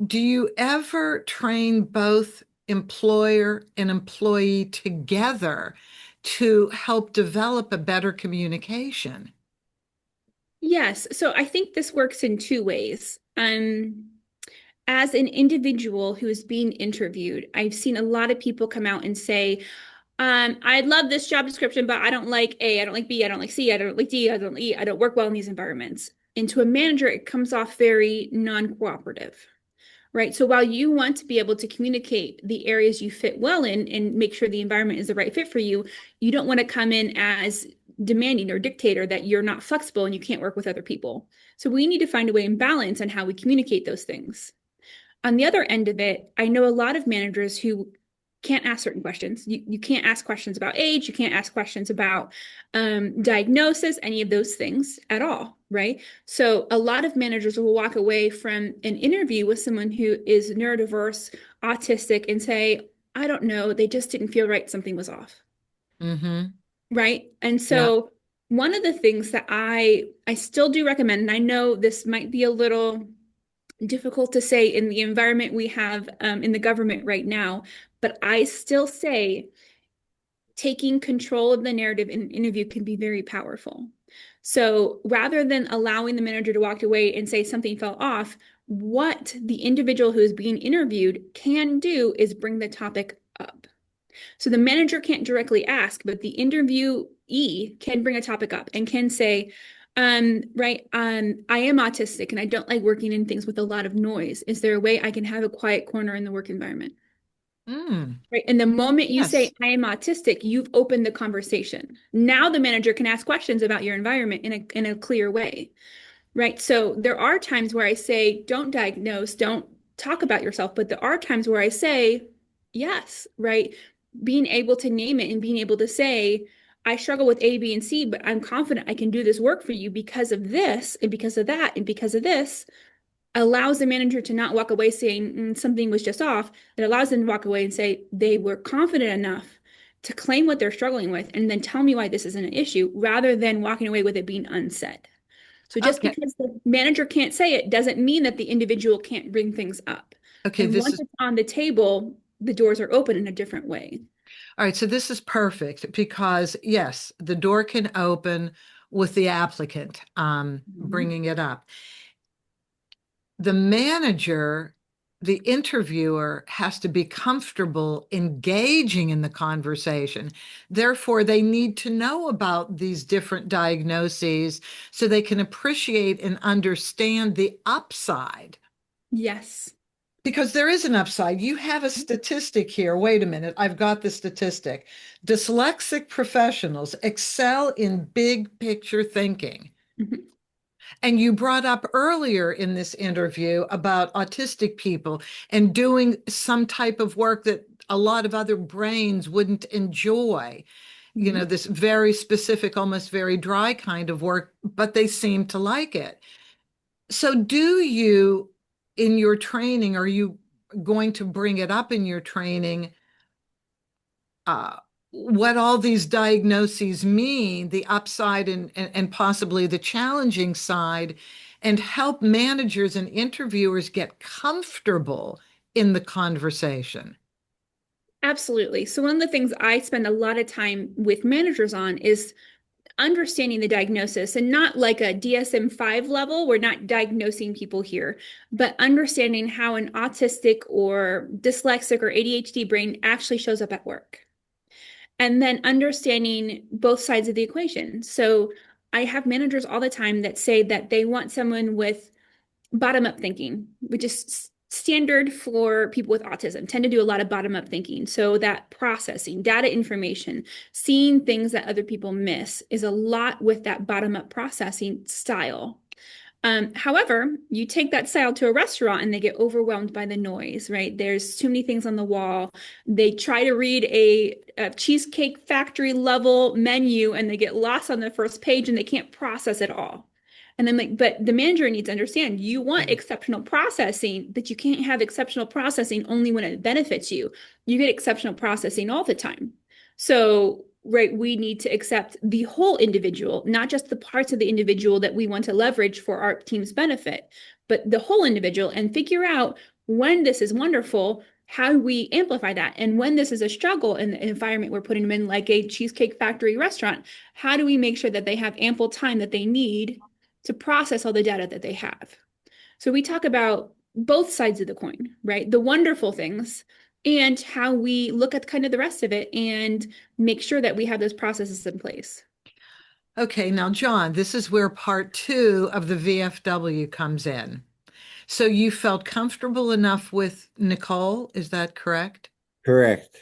do you ever train both employer and employee together to help develop a better communication? Yes. So I think this works in two ways. as an individual who is being interviewed, I've seen a lot of people come out and say, I love this job description, but I don't like A, I don't like B, I don't like C, I don't like D, I don't like E, I don't work well in these environments. And to a manager, it comes off very non-cooperative, right? So while you want to be able to communicate the areas you fit well in and make sure the environment is the right fit for you, you don't want to come in as demanding or dictator that you're not flexible and you can't work with other people. So we need to find a way in balance on how we communicate those things. On the other end of it, I know a lot of managers who can't ask certain questions. You can't ask questions about age. You can't ask questions about diagnosis, any of those things at all, right? So a lot of managers will walk away from an interview with someone who is neurodiverse, autistic, and say, I don't know, they just didn't feel right. Something was off. Mm-hmm. Right. And Yeah. so one of the things that I still do recommend, and I know this might be a little difficult to say in the environment we have in the government right now, but I still say taking control of the narrative in an interview can be very powerful. So rather than allowing the manager to walk away and say something fell off, what the individual who is being interviewed can do is bring the topic up. So the manager can't directly ask, but the interviewee can bring a topic up and can say, I am autistic and I don't like working in things with a lot of noise. Is there a way I can have a quiet corner in the work environment? Mm. Right. And the moment you say, Yes. I am autistic, you've opened the conversation. Now the manager can ask questions about your environment in a clear way. Right. So there are times where I say, don't diagnose, don't talk about yourself, but there are times where I say, yes, right. Being able to name it and being able to say, I struggle with A, B, and C, but I'm confident I can do this work for you because of this and because of that and because of this allows the manager to not walk away saying something was just off. It allows them to walk away and say they were confident enough to claim what they're struggling with and then tell me why this isn't an issue rather than walking away with it being unsaid. So just Okay. because the manager can't say it doesn't mean that the individual can't bring things up. Okay. And This once is it's on the table, the doors are open in a different way. all right. So this is perfect because yes, the door can open with the applicant Mhm. bringing it up. The manager, the interviewer has to be comfortable engaging in the conversation. Therefore, they need to know about these different diagnoses so they can appreciate and understand the upside. Yes. Because there is an upside. You have a statistic here. Wait a minute. I've got the statistic. Dyslexic professionals excel in big picture thinking. Mhm. And you brought up earlier in this interview about autistic people and doing some type of work that a lot of other brains wouldn't enjoy. You know, Mhm. this very specific, almost very dry kind of work, but they seem to like it. So, do you, in your training, are you going to bring it up in your training? uh, what all these diagnoses mean, the upside and possibly the challenging side, and help managers and interviewers get comfortable in the conversation. Absolutely. So one of the things I spend a lot of time with managers on is understanding the diagnosis and not like a DSM-5 level. We're not diagnosing people here, but understanding how an autistic or dyslexic or ADHD brain actually shows up at work. And then understanding both sides of the equation. So I have managers all the time that say that they want someone with bottom-up thinking, which is standard for people with autism, tend to do a lot of bottom-up thinking. So that processing, data information, seeing things that other people miss is a lot with that bottom-up processing style. However, you take that style to a restaurant and they get overwhelmed by the noise, right? There's too many things on the wall. They try to read a Cheesecake Factory level menu and they get lost on the first page and they can't process it all. And then like, but the manager needs to understand you want exceptional processing, but you can't have exceptional processing only when it benefits you. You get exceptional processing all the time. So, right, we need to accept the whole individual, not just the parts of the individual that we want to leverage for our team's benefit, but the whole individual and figure out when this is wonderful, how we amplify that. And when this is a struggle in the environment we're putting them in, like a Cheesecake Factory restaurant, how do we make sure that they have ample time that they need to process all the data that they have? So we talk about both sides of the coin, right? The wonderful things and how we look at kind of the rest of it and make sure that we have those processes in place. Okay, now, John, this is where part two of the VFW comes in. So you felt comfortable enough with Nicole, is that correct? Correct.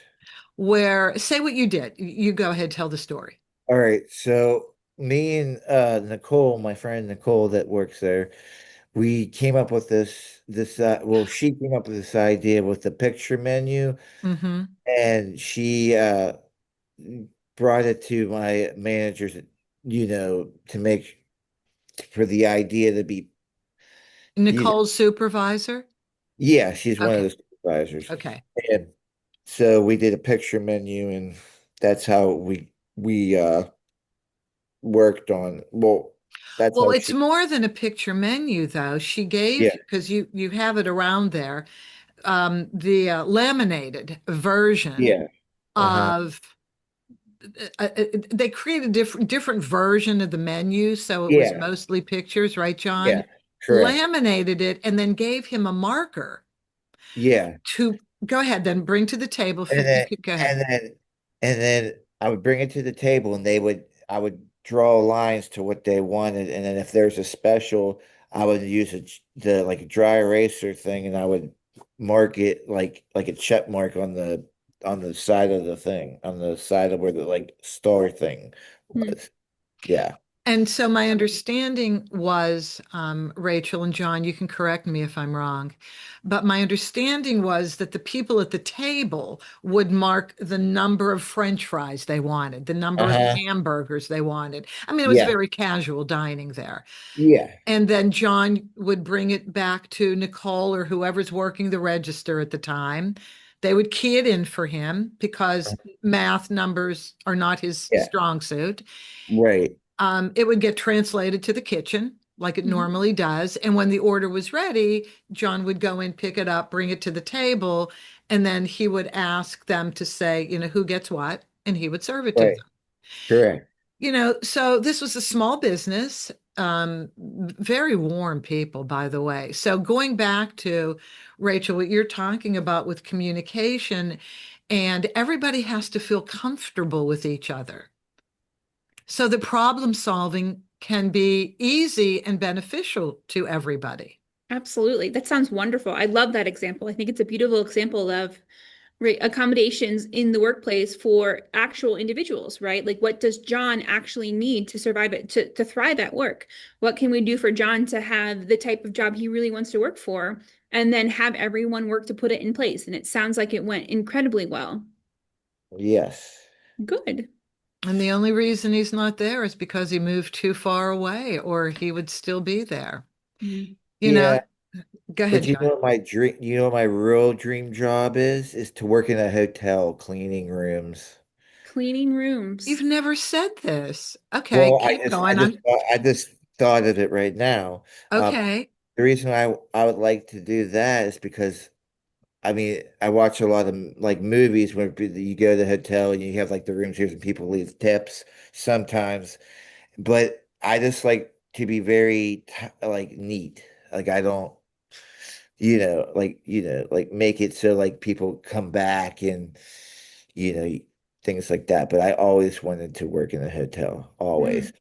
Where, say what you did. You go ahead, tell the story. All right. So me and Nicole, my friend Nicole that works there, we came up with well, she came up with this idea with the picture menu, Mm-hmm. and she brought it to my managers, to make for the idea to be, you know, Nicole's supervisor? yeah, she's one of Okay, the supervisors. okay. And so we did a picture menu, and that's how we worked on, well, that's Well, how it's she, more than a picture menu, though. She gave, yeah, because you have it around there, the laminated version yeah, uh-huh, of they created a different version of the menu, so it was yeah, mostly pictures, right, John? yeah, correct. Laminated it and then gave him a marker Yeah. to go ahead, then bring to the table. And You then could go ahead. and then and then I would bring it to the table, and I would draw lines to what they wanted, and then if there's a special, I would use the like a dry eraser thing, and I would mark it like a check mark on the side of the thing, on the side of where the like star thing Hmm. was. Yeah. And so my understanding was, Rachel and John, you can correct me if I'm wrong, but my understanding was that the people at the table would mark the number of French fries they wanted, the number of Uh-huh. hamburgers they wanted. I mean, it was Yeah. very casual dining there. Yeah. And then John would bring it back to Nicole or whoever's working the register at the time. They would key it in for him because math numbers are not his Yeah. strong suit. Right. It would get translated to the kitchen like it Mhm. normally does. And when the order was ready, John would go in, pick it up, bring it to the table, and then he would ask them to say, who gets what, and he would serve it to Right. them. Correct. So this was a small business, very warm people, by the way. So going back to Rachel, what you're talking about with communication, and everybody has to feel comfortable with each other. So the problem solving can be easy and beneficial to everybody. Absolutely. That sounds wonderful. I love that example. I think it's a beautiful example of accommodations in the workplace for actual individuals, right? Like, what does John actually need to survive it, to thrive at work? What can we do for John to have the type of job he really wants to work for? And then have everyone work to put it in place. And it sounds like it went incredibly well. Yes. Good. And the only reason he's not there is because he moved too far away, or he would still be there. Mhm. You know, Yeah. go But ahead, John. you know what my real dream job is to work in a hotel cleaning rooms. Cleaning You've rooms. never said this. Okay, Well, keep going. I just thought of it right now. Okay. The reason I would like to do that is because I mean I watch a lot of like movies where you go to the hotel and you have like the room service and people leave tips sometimes, but I just like to be very like neat. Like I don't. Like make it so like people come back and you know, things like that. But I always wanted to work in a hotel, Mm. always.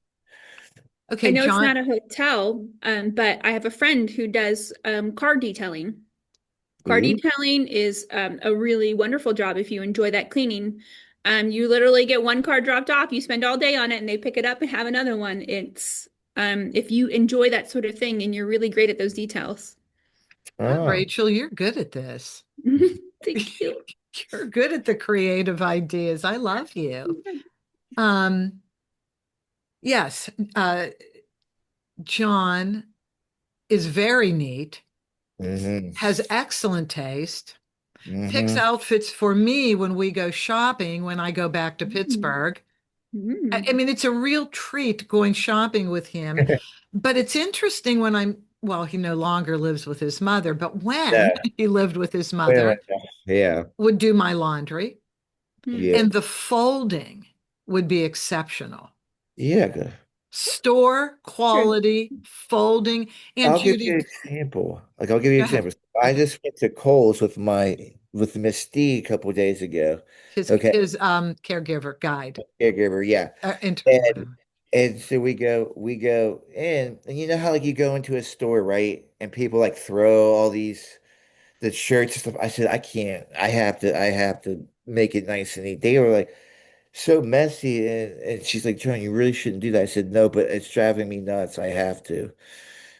I Okay, know it's John. not a hotel, but I have a friend who does car detailing. Car Ooh. detailing is a really wonderful job if you enjoy that cleaning. You literally get one car dropped off, you spend all day on it, and they pick it up and have another one. It's if you enjoy that sort of thing and you're really great at those details. Oh, Oh. Rachel, you're good at this. Thank you. You're good at the creative ideas. I love you. Um, yes, John is very neat, Hmm. has excellent taste, picks Hmm. outfits for me when we go shopping when I go back to Mm. Pittsburgh. I Mm. mean, it's a real treat going shopping with him, but it's interesting when well, he no longer lives with his mother, but when Yeah. he lived with his Wait a mother, minute. Yeah. would do my laundry, Mm. Yeah. and the folding would be exceptional. Yeah. Good. Store Good. quality folding. And I'll give you Judy, an example. Like I'll give you go an ahead. example. I just went to Kohl's with Miss D a couple of days ago. His Okay, caregiver guide, caregiver, yeah. intern, And whatever. and so we go in, and you know how like you go into a store, right? And people like throw all these the shirts and stuff. I said, I can't. I have to make it nice and neat. They were like so messy, and she's like, John, you really shouldn't do that. I said, no, but it's driving me nuts. I have to.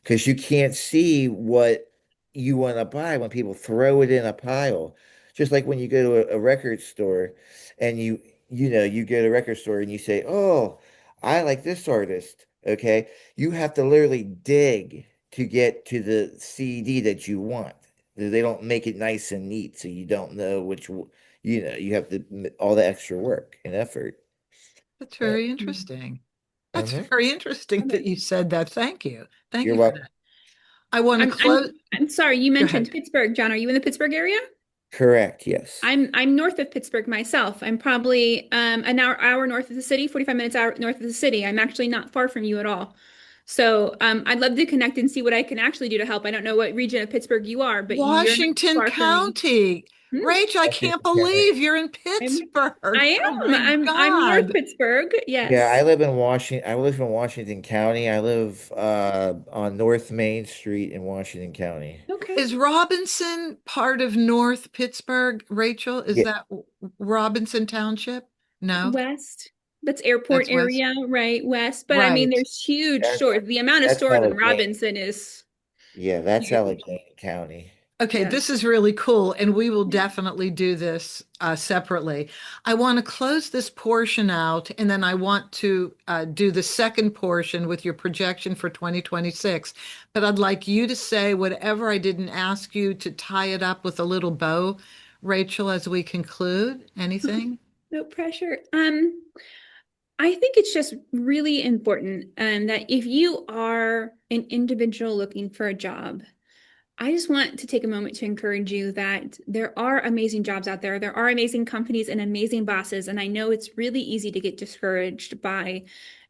Because you can't see what you want to buy when people throw it in a pile. Just like when you go to a record store and you go to a record store and you say, "Oh, I like this artist." Okay? You have to literally dig to get to the CD that you want. They don't make it nice and neat, so you don't know you have all the extra work and effort. That's Yeah. very interesting. That's Mhm. very interesting Love that it. you said that. Thank you. Thank You're you for welcome. that. I want to I'm close. I'm I'm sorry, you Go mentioned ahead. Pittsburgh, John. Are you in the Pittsburgh area? Correct, yes. I'm north of Pittsburgh myself. I'm probably an hour north of the city, 45 minutes out north of the city. I'm actually not far from you at all. So I'd love to connect and see what I can actually do to help. I don't know what region of Pittsburgh you are, but you're not Washington far from me. County. Hmm? Rach, I can't believe you're in I'm, Pittsburgh. I Oh am. my I'm near God. Pittsburgh. Yeah, Yes. I live in Washington County. I live on North Main Street in Washington County. Okay. Is Robinson part of North Pittsburgh, Rachel? Is Yeah, that Robinson Township? No, West. That's airport that's west. area, right? West. But I mean, Right. there's huge that's stores. The amount of that's stores in Allegheny. Robinson is Yeah, that's huge. Allegheny County. Okay, Yes. this is really cool, and we will definitely do this separately. I want to close this portion out, and then I want to do the second portion with your projection for 2026. But I'd like you to say whatever I didn't ask you to tie it up with a little bow, Rachel, as we conclude. Anything? No pressure. I think it's just really important that if you are an individual looking for a job, I just want to take a moment to encourage you that there are amazing jobs out there. There are amazing companies and amazing bosses. And I know it's really easy to get discouraged by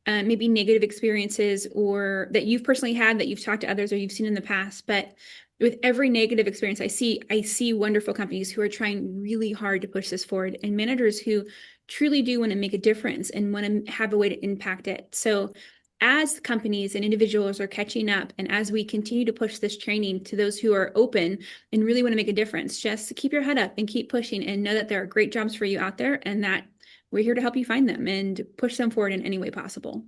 maybe negative experiences or that you've personally had, that you've talked to others or you've seen in the past. But with every negative experience I see wonderful companies who are trying really hard to push this forward and managers who truly do want to make a difference and want to have a way to impact it. So as companies and individuals are catching up, and as we continue to push this training to those who are open and really want to make a difference, just keep your head up and keep pushing and know that there are great jobs for you out there and that we're here to help you find them and push them forward in any way possible.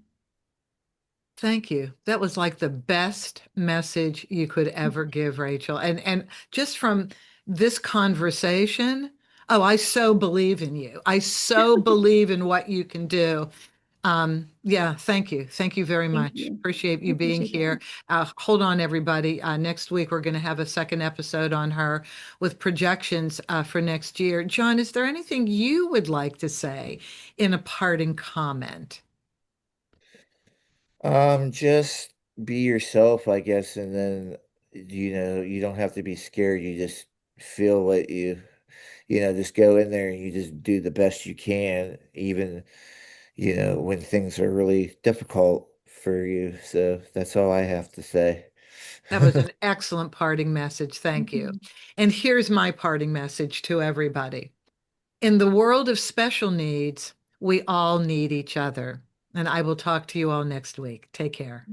Thank you. That was like the best message you could ever give, Rachel. And just from this conversation, oh, I so believe in you. I so believe in what you can do. Yeah, thank you. Thank you very Thank much. you. Appreciate I you being appreciate that. here. Hold on, everybody. Next week, we're going to have a second episode on her with projections for next year. John, is there anything you would like to say in a parting comment? Just be yourself, I guess, and then you don't have to be scared. You just feel what just go in there and you just do the best you can, even when things are really difficult for you. So that's all I have to say. That was an excellent parting message. Thank you. Mhm. And here's my parting message to everybody. In the world of special needs, we all need each other. And I will talk to you all next week. Take care.